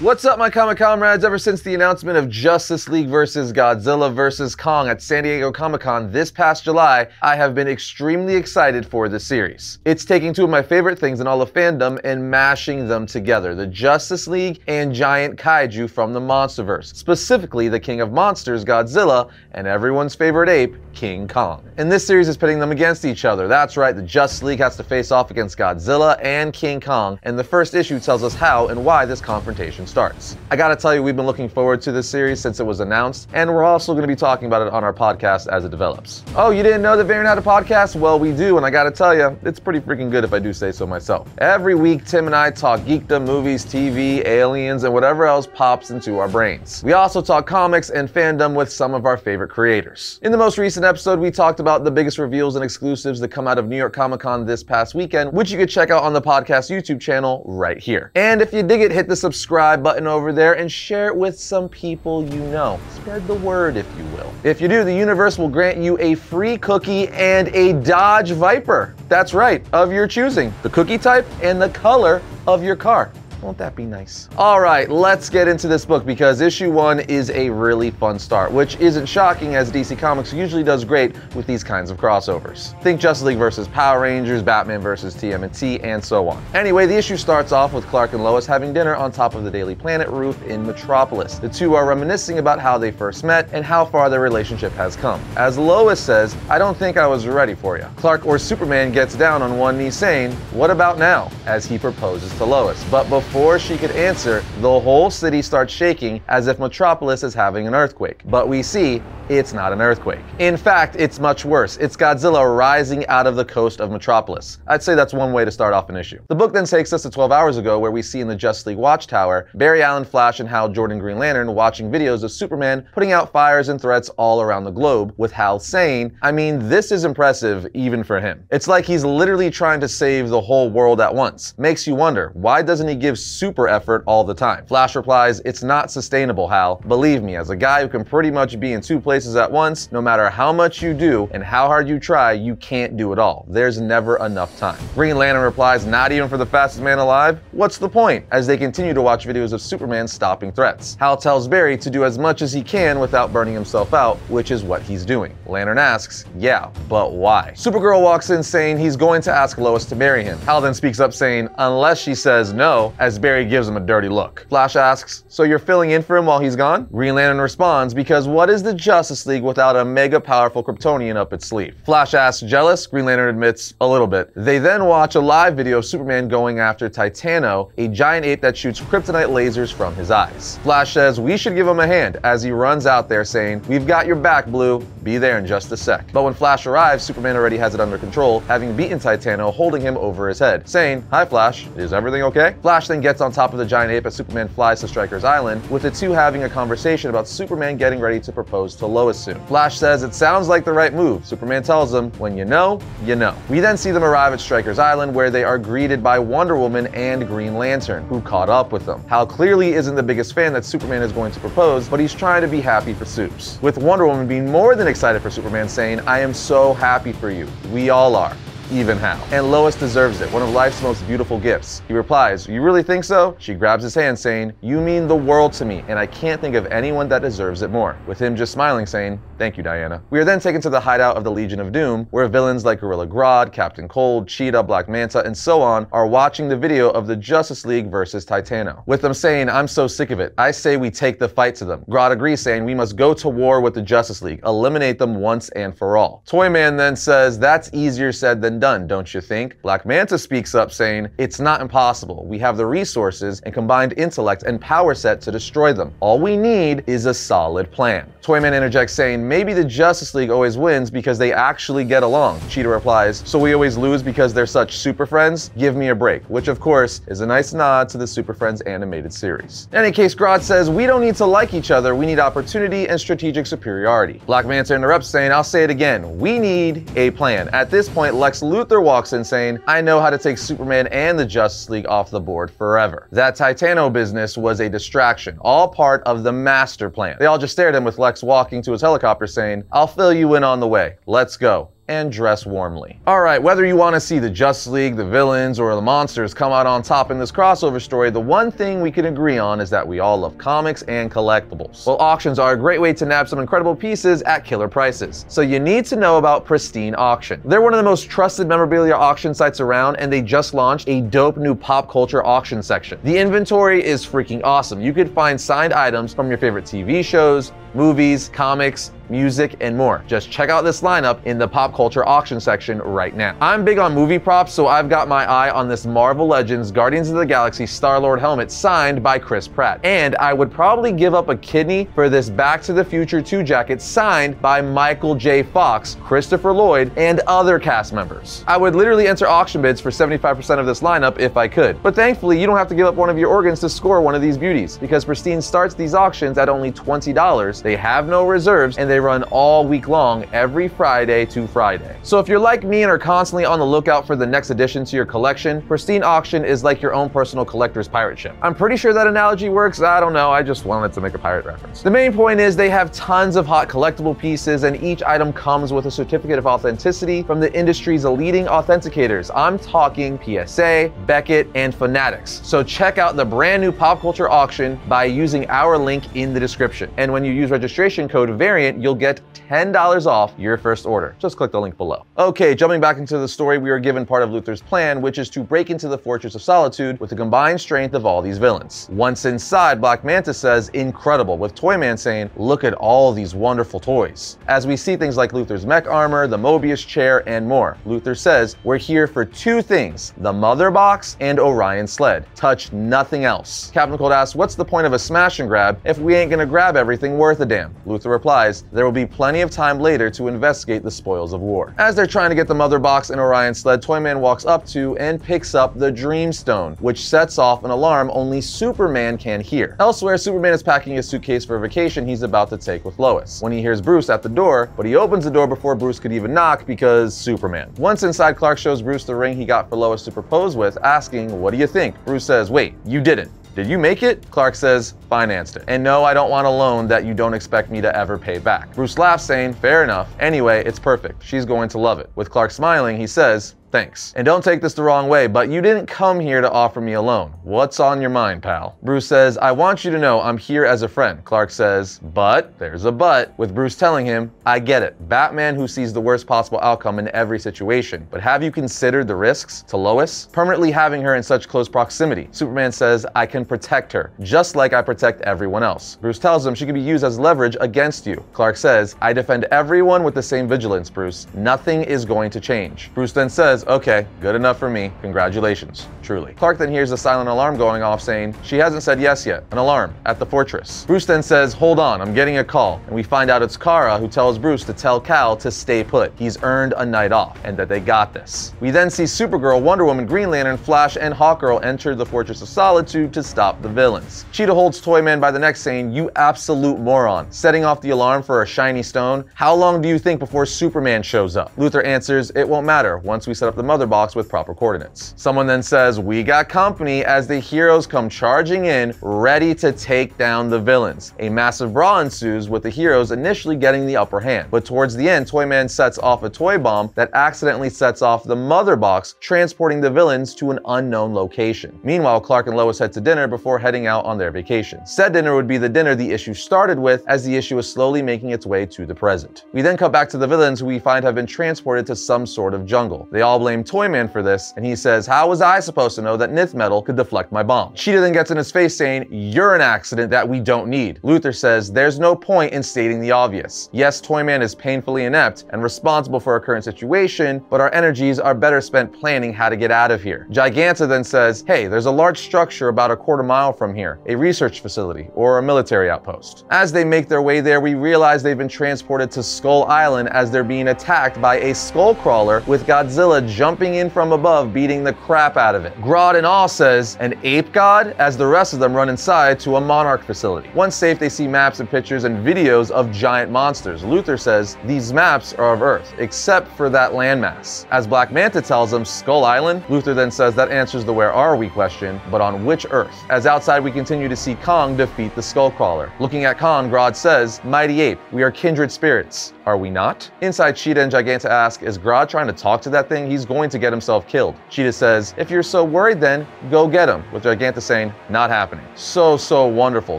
What's up, my comic comrades? Ever since the announcement of Justice League vs. Godzilla vs. Kong at San Diego Comic-Con this past July, I have been extremely excited for this series. It's taking two of my favorite things in all of fandom and mashing them together, the Justice League and giant kaiju from the Monsterverse, specifically the king of monsters, Godzilla, and everyone's favorite ape, King Kong. And this series is pitting them against each other. That's right, the Justice League has to face off against Godzilla and King Kong, and the first issue tells us how and why this confrontation starts. I gotta tell you, we've been looking forward to this series since it was announced, and we're also gonna be talking about it on our podcast as it develops. Oh, you didn't know that Variant had a podcast? Well, we do, and I gotta tell you, it's pretty freaking good if I do say so myself. Every week, Tim and I talk geekdom, movies, TV, aliens, and whatever else pops into our brains. We also talk comics and fandom with some of our favorite creators. In the most recent episode, we talked about the biggest reveals and exclusives that come out of New York Comic Con this past weekend, which you could check out on the podcast YouTube channel right here. And if you dig it, hit the subscribe button over there and share it with some people you know. Spread the word, if you will. If you do, the universe will grant you a free cookie and a Dodge Viper. That's right, of your choosing. The cookie type and the color of your car. Won't that be nice? All right, let's get into this book because issue 1 is a really fun start, which isn't shocking as DC Comics usually does great with these kinds of crossovers. Think Justice League versus Power Rangers, Batman versus TMNT, and so on. Anyway, the issue starts off with Clark and Lois having dinner on top of the Daily Planet roof in Metropolis. The two are reminiscing about how they first met and how far their relationship has come. As Lois says, "I don't think I was ready for you." Clark or Superman gets down on one knee saying, "What about now?" as he proposes to Lois. But before she could answer, the whole city starts shaking as if Metropolis is having an earthquake. But we see it's not an earthquake. In fact, it's much worse. It's Godzilla rising out of the coast of Metropolis. I'd say that's one way to start off an issue. The book then takes us to 12 hours ago where we see in the Justice League Watchtower, Barry Allen, Flash, and Hal Jordan Green Lantern watching videos of Superman putting out fires and threats all around the globe, with Hal saying, "I mean, this is impressive even for him." It's like he's literally trying to save the whole world at once. Makes you wonder, why doesn't he give super effort all the time? Flash replies, "It's not sustainable, Hal. Believe me, as a guy who can pretty much be in two places at once, no matter how much you do and how hard you try, you can't do it all. There's never enough time." Green Lantern replies, "Not even for the fastest man alive? What's the point?" as they continue to watch videos of Superman stopping threats. Hal tells Barry to do as much as he can without burning himself out, which is what he's doing. Lantern asks, "Yeah, but why?" Supergirl walks in saying he's going to ask Lois to marry him. Hal then speaks up saying, "Unless she says no," as Barry gives him a dirty look. Flash asks, "So you're filling in for him while he's gone?" Green Lantern responds, "Because what is the Justice League without a mega powerful Kryptonian up its sleeve?" Flash asks, "Jealous?" Green Lantern admits, "A little bit." They then watch a live video of Superman going after Titano, a giant ape that shoots kryptonite lasers from his eyes. Flash says, "We should give him a hand," as he runs out there saying, "We've got your back, Blue. Be there in just a sec." But when Flash arrives, Superman already has it under control, having beaten Titano, holding him over his head, saying, "Hi, Flash. Is everything okay?" Flash then gets on top of the giant ape as Superman flies to Stryker's Island, with the two having a conversation about Superman getting ready to propose to Lois soon. Flash says it sounds like the right move. Superman tells him, "When you know, you know." We then see them arrive at Stryker's Island, where they are greeted by Wonder Woman and Green Lantern, who caught up with them. Hal clearly isn't the biggest fan that Superman is going to propose, but he's trying to be happy for Supes, with Wonder Woman being more than excited for Superman, saying, "I am so happy for you. We all are. Even Hal. And Lois deserves it, one of life's most beautiful gifts." He replies, "You really think so?" She grabs his hand saying, "You mean the world to me, and I can't think of anyone that deserves it more," with him just smiling saying, "Thank you, Diana." We are then taken to the hideout of the Legion of Doom, where villains like Gorilla Grodd, Captain Cold, Cheetah, Black Manta, and so on are watching the video of the Justice League versus Titano, with them saying, "I'm so sick of it. I say we take the fight to them." Grodd agrees, saying, "We must go to war with the Justice League, eliminate them once and for all." Toyman then says, "That's easier said than done, don't you think?" Black Manta speaks up saying, "It's not impossible. We have the resources and combined intellect and power set to destroy them. All we need is a solid plan." Toyman interjects saying, "Maybe the Justice League always wins because they actually get along." Cheetah replies, "So we always lose because they're such super friends? Give me a break," which of course is a nice nod to the Super Friends animated series. In any case, Grodd says, "We don't need to like each other, we need opportunity and strategic superiority." Black Manta interrupts saying, "I'll say it again, we need a plan." At this point, Lex Luthor walks in saying, "I know how to take Superman and the Justice League off the board forever. That Titano business was a distraction, all part of the master plan." They all just stare at him, with Lex walking to his helicopter saying, "I'll fill you in on the way. Let's go." and dress warmly. Alright, whether you want to see the Justice League, the villains, or the monsters come out on top in this crossover story, the one thing we can agree on is that we all love comics and collectibles. Well, auctions are a great way to nab some incredible pieces at killer prices. So you need to know about Pristine Auction. They're one of the most trusted memorabilia auction sites around, and they just launched a dope new pop culture auction section. The inventory is freaking awesome. You could find signed items from your favorite TV shows, movies, comics, music, and more. Just check out this lineup in the pop culture auction section right now. I'm big on movie props, so I've got my eye on this Marvel Legends Guardians of the Galaxy Star-Lord helmet signed by Chris Pratt. And I would probably give up a kidney for this Back to the Future 2 jacket signed by Michael J. Fox, Christopher Lloyd, and other cast members. I would literally enter auction bids for 75% of this lineup if I could. But thankfully, you don't have to give up one of your organs to score one of these beauties, because Pristine starts these auctions at only $20. They have no reserves, and they run all week long, every Friday to Friday. So if you're like me and are constantly on the lookout for the next addition to your collection, Pristine Auction is like your own personal collector's pirate ship. I'm pretty sure that analogy works. I don't know, I just wanted to make a pirate reference. The main point is they have tons of hot collectible pieces, and each item comes with a certificate of authenticity from the industry's leading authenticators. I'm talking PSA, Beckett, and Fanatics. So check out the brand new pop culture auction by using our link in the description. And when you use registration code VARIANT, you'll get $10 off your first order. Just click the link below. Okay, jumping back into the story, we are given part of Luthor's plan, which is to break into the Fortress of Solitude with the combined strength of all these villains. Once inside, Black Manta says, incredible, with Toyman saying, look at all these wonderful toys. As we see things like Luthor's mech armor, the Mobius chair, and more. Luthor says, we're here for two things, the Mother Box and Orion's sled. Touch nothing else. Captain Cold asks, what's the point of a smash and grab if we ain't gonna grab everything worth a damn? Luthor replies, there will be plenty of time later to investigate the spoils of war. As they're trying to get the Mother Box and Orion's sled, Toyman walks up to and picks up the Dreamstone, which sets off an alarm only Superman can hear. Elsewhere, Superman is packing his suitcase for a vacation he's about to take with Lois, when he hears Bruce at the door, but he opens the door before Bruce could even knock because Superman. Once inside, Clark shows Bruce the ring he got for Lois to propose with, asking, what do you think? Bruce says, wait, you didn't. Did you make it? Clark says, financed it. And no, I don't want a loan that you don't expect me to ever pay back. Bruce laughs, saying, fair enough. Anyway, it's perfect. She's going to love it. With Clark smiling, he says, thanks. And don't take this the wrong way, but you didn't come here to offer me a loan. What's on your mind, pal? Bruce says, I want you to know I'm here as a friend. Clark says, but, there's a but, with Bruce telling him, I get it. Batman who sees the worst possible outcome in every situation. But have you considered the risks to Lois? Permanently having her in such close proximity. Superman says, I can protect her, just like I protect everyone else. Bruce tells him she can be used as leverage against you. Clark says, I defend everyone with the same vigilance, Bruce. Nothing is going to change. Bruce then says, okay, good enough for me. Congratulations, truly. Clark then hears a silent alarm going off saying, she hasn't said yes yet. An alarm at the fortress. Bruce then says, hold on, I'm getting a call. And we find out it's Kara who tells Bruce to tell Kal to stay put. He's earned a night off and that they got this. We then see Supergirl, Wonder Woman, Green Lantern, Flash, and Hawkgirl enter the Fortress of Solitude to stop the villains. Cheetah holds Toyman by the neck saying, you absolute moron. Setting off the alarm for a shiny stone. How long do you think before Superman shows up? Luthor answers, it won't matter once we set up the Mother Box with proper coordinates. Someone then says, we got company, as the heroes come charging in, ready to take down the villains. A massive brawl ensues, with the heroes initially getting the upper hand. But towards the end, Toyman sets off a toy bomb that accidentally sets off the Mother Box, transporting the villains to an unknown location. Meanwhile, Clark and Lois head to dinner before heading out on their vacation. Said dinner would be the dinner the issue started with, as the issue is slowly making its way to the present. We then cut back to the villains, who we find have been transported to some sort of jungle. They all blame Toyman for this, and he says, how was I supposed to know that Nith metal could deflect my bomb? Cheetah then gets in his face saying, you're an accident that we don't need. Luthor says, there's no point in stating the obvious. Yes, Toyman is painfully inept and responsible for our current situation, but our energies are better spent planning how to get out of here. Giganta then says, hey, there's a large structure about a quarter mile from here, a research facility or a military outpost. As they make their way there, we realize they've been transported to Skull Island as they're being attacked by a skull crawler with Godzilla Godzilla jumping in from above, beating the crap out of it. Grodd in awe says, "An ape god?" as the rest of them run inside to a Monarch facility. Once safe, they see maps and pictures and videos of giant monsters. Luther says, "These maps are of Earth, except for that landmass." As Black Manta tells him, "Skull Island?" Luther then says that answers the "where are we" question, but on which Earth? As outside, we continue to see Kong defeat the Skullcrawler. Looking at Kong, Grodd says, "Mighty ape, we are kindred spirits. Are we not?" Inside, Cheetah and Giganta ask, "Is Grodd trying to talk to that thing? He's going to get himself killed." Cheetah says, "If you're so worried then, go get him," with Giganta saying, "Not happening." So wonderful.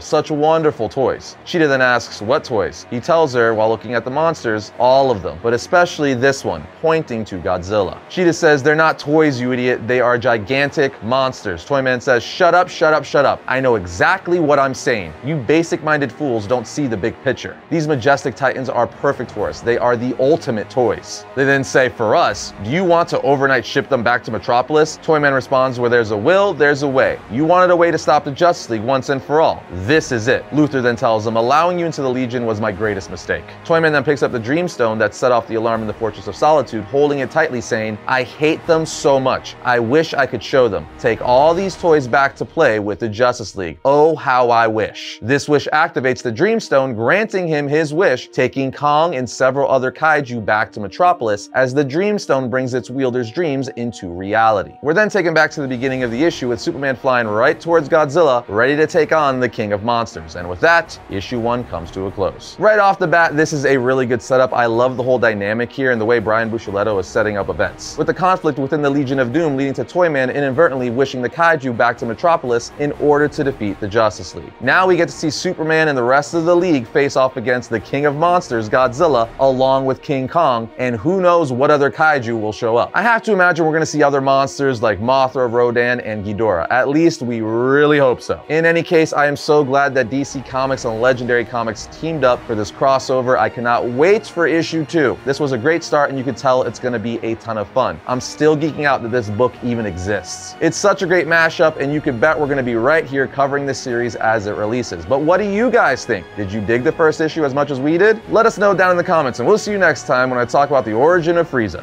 Such wonderful toys. Cheetah then asks, "What toys?" He tells her, while looking at the monsters, all of them, but especially this one, pointing to Godzilla. Cheetah says, "They're not toys, you idiot. They are gigantic monsters." Toyman says, "Shut up, shut up, shut up. I know exactly what I'm saying. You basic-minded fools don't see the big picture. These majestic titans are perfect for us. They are the ultimate toys." They then say, "For us, do you want to overnight ship them back to Metropolis?" Toyman responds, "Where there's a will, there's a way. You wanted a way to stop the Justice League once and for all. This is it." Luther then tells him, "Allowing you into the Legion was my greatest mistake." Toyman then picks up the Dreamstone that set off the alarm in the Fortress of Solitude, holding it tightly, saying, "I hate them so much. I wish I could show them. Take all these toys back to play with the Justice League. Oh, how I wish." This wish activates the Dreamstone, granting him his wish, taking Kong and several other kaiju back to Metropolis as the Dreamstone brings its wielder's dreams into reality. We're then taken back to the beginning of the issue with Superman flying right towards Godzilla, ready to take on the King of Monsters. And with that, issue 1 comes to a close. Right off the bat, this is a really good setup. I love the whole dynamic here and the way Brian Buccellato is setting up events, with the conflict within the Legion of Doom leading to Toyman inadvertently wishing the kaiju back to Metropolis in order to defeat the Justice League. Now we get to see Superman and the rest of the League face off against the King of Monsters, Godzilla, along with King Kong, and who knows what other kaiju will show up. I have to imagine we're going to see other monsters like Mothra, Rodan, and Ghidorah. At least we really hope so. In any case, I am so glad that DC Comics and Legendary Comics teamed up for this crossover. I cannot wait for issue 2. This was a great start and you can tell it's going to be a ton of fun. I'm still geeking out that this book even exists. It's such a great mashup and you can bet we're going to be right here covering this series as it releases. But what do you guys think? Did you dig the first issue as much as we did? Let us know down in the comments and we'll see you next time when I talk about the origin of Frieza.